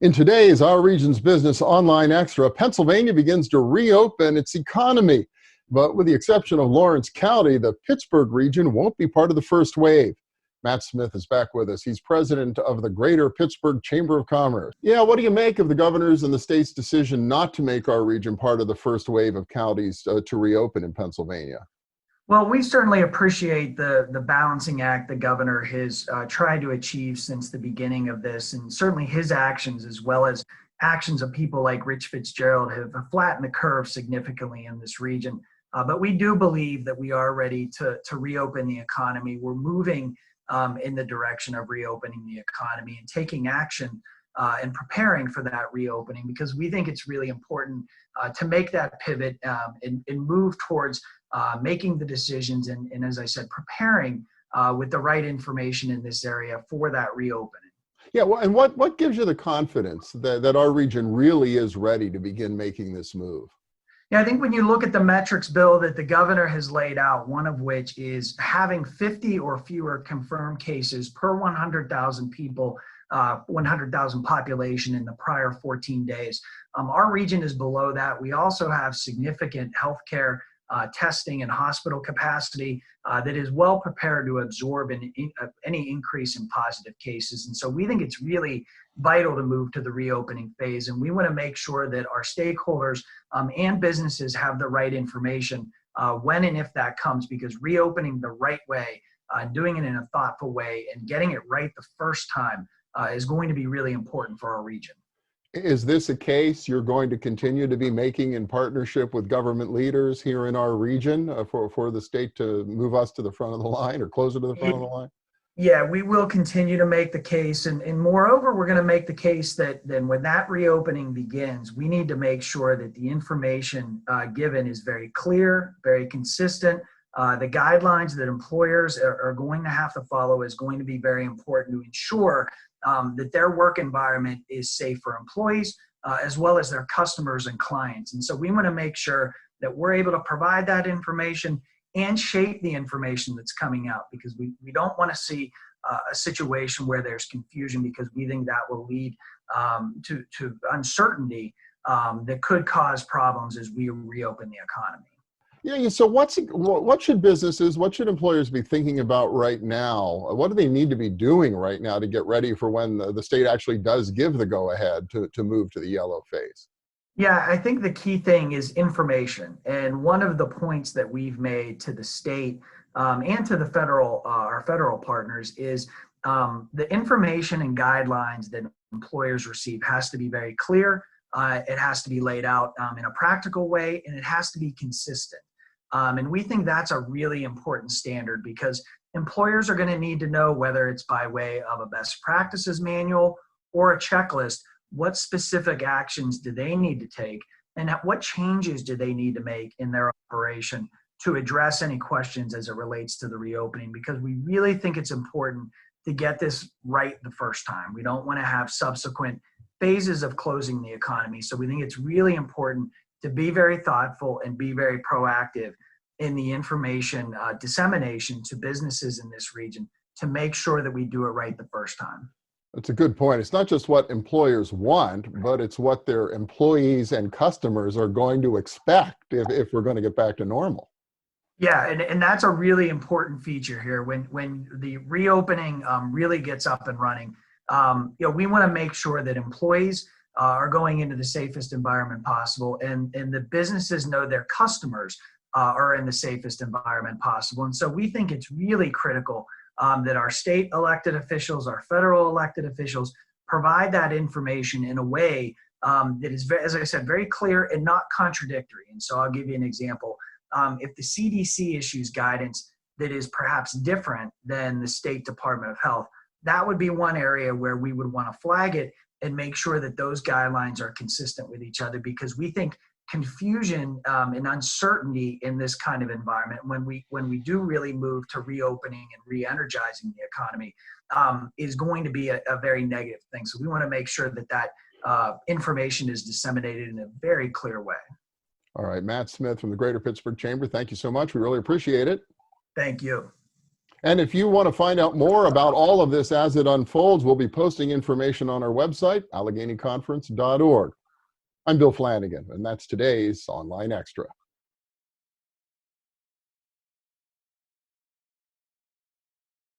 In today's Our Region's Business Online Extra, Pennsylvania begins to reopen its economy. But with the exception of Lawrence County, the Pittsburgh region won't be part of the first wave. Matt Smith is back with us. He's president of the Greater Pittsburgh Chamber of Commerce. Yeah, what do you make of the governor's and the state's decision not to make our region part of the first wave of counties to reopen in Pennsylvania? Well, we certainly appreciate the balancing act the governor has tried to achieve since the beginning of this, and certainly his actions, as well as actions of people like Rich Fitzgerald, have flattened the curve significantly in this region. But we do believe that we are ready to reopen the economy. We're moving in the direction of reopening the economy and taking action and preparing for that reopening, because we think it's really important to make that pivot and move towards making the decisions and, as I said, preparing with the right information in this area for that reopening. Yeah, well, and what gives you the confidence that our region really is ready to begin making this move? Yeah, I think when you look at the metrics, Bill, that the governor has laid out, one of which is having 50 or fewer confirmed cases per 100,000 people, 100,000 population in the prior 14 days. Our region is below that. We also have significant healthcare testing and hospital capacity that is well prepared to absorb any increase in positive cases. And so we think it's really vital to move to the reopening phase. And we want to make sure that our stakeholders and businesses have the right information when and if that comes, because reopening the right way, doing it in a thoughtful way, and getting it right the first time is going to be really important for our region. Is this a case you're going to continue to be making in partnership with government leaders here in our region for the state to move us to the front of the line or closer to the front of the line? Yeah, we will continue to make the case. And moreover, we're going to make the case that then when that reopening begins, we need to make sure that the information given is very clear, very consistent. The guidelines that employers are going to have to follow is going to be very important to ensure that their work environment is safe for employees as well as their customers and clients. And so we want to make sure that we're able to provide that information and shape the information that's coming out, because we don't want to see a situation where there's confusion, because we think that will lead to uncertainty that could cause problems as we reopen the economy. Yeah, so what should businesses, what should employers be thinking about right now? What do they need to be doing right now to get ready for when the state actually does give the go-ahead to move to the yellow phase? Yeah, I think the key thing is information. And one of the points that we've made to the state and to the our federal partners is the information and guidelines that employers receive has to be very clear. It has to be laid out in a practical way, and it has to be consistent. And we think that's a really important standard, because employers are going to need to know, whether it's by way of a best practices manual or a checklist, what specific actions do they need to take, and what changes do they need to make in their operation to address any questions as it relates to the reopening, because we really think it's important to get this right the first time. We don't want to have subsequent phases of closing the economy. So we think it's really important to be very thoughtful and be very proactive in the information dissemination to businesses in this region to make sure that we do it right the first time. That's a good point. It's not just what employers want, but it's what their employees and customers are going to expect if we're going to get back to normal. Yeah, and that's a really important feature here. When the reopening really gets up and running, we want to make sure that employees are going into the safest environment possible, and the businesses know their customers are in the safest environment possible. And so we think it's really critical that our state elected officials, our federal elected officials, provide that information in a way that is, as I said, very clear and not contradictory. And so I'll give you an example. If the CDC issues guidance that is perhaps different than the State Department of Health, that would be one area where we would want to flag it and make sure that those guidelines are consistent with each other, because we think confusion and uncertainty in this kind of environment, when we do really move to reopening and re-energizing the economy, is going to be a very negative thing. So we want to make sure that information is disseminated in a very clear way. All right, Matt Smith from the Greater Pittsburgh Chamber, thank you so much. We really appreciate it. Thank you. And if you want to find out more about all of this as it unfolds, we'll be posting information on our website, AlleghenyConference.org. I'm Bill Flanagan, and that's today's Online Extra.